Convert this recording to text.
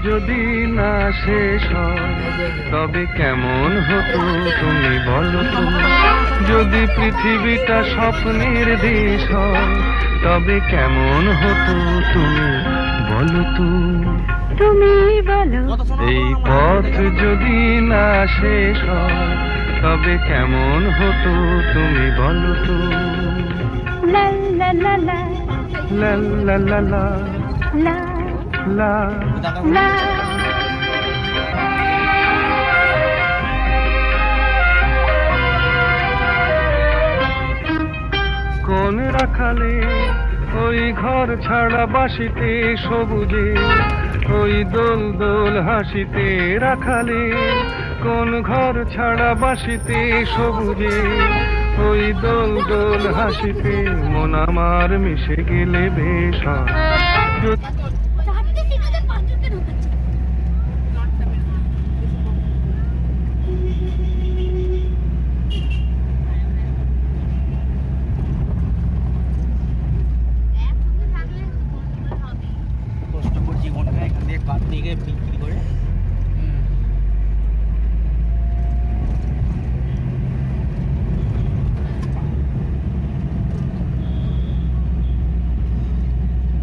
যদি না শেষ হয় তবে কেমন হতো তুমি বলো তো। যদি পৃথিবীটা স্বপ্নের দেশ হয় তবে কেমন হতো তুমি বলো তো। তুমি বলো এই পথ যদি না শেষ হয় তবে কেমন হতো তুমি বলো তো। লা লা লা লা লা লা লা লা লা লা লা। কোন রাখালে ওই ঘর ছাড়া বাসিতে সবুজে ওই দোল দোল হাসিতে রাখালে। কোন ঘর ছাড়া বাসিতে সবুজে ওই দোল দোল হাসিতে মন আমার মিশে গেলে বেশ হয়। কষ্ট করে জীবনটা এখান থেকে কাট দিয়ে বিক্রি করে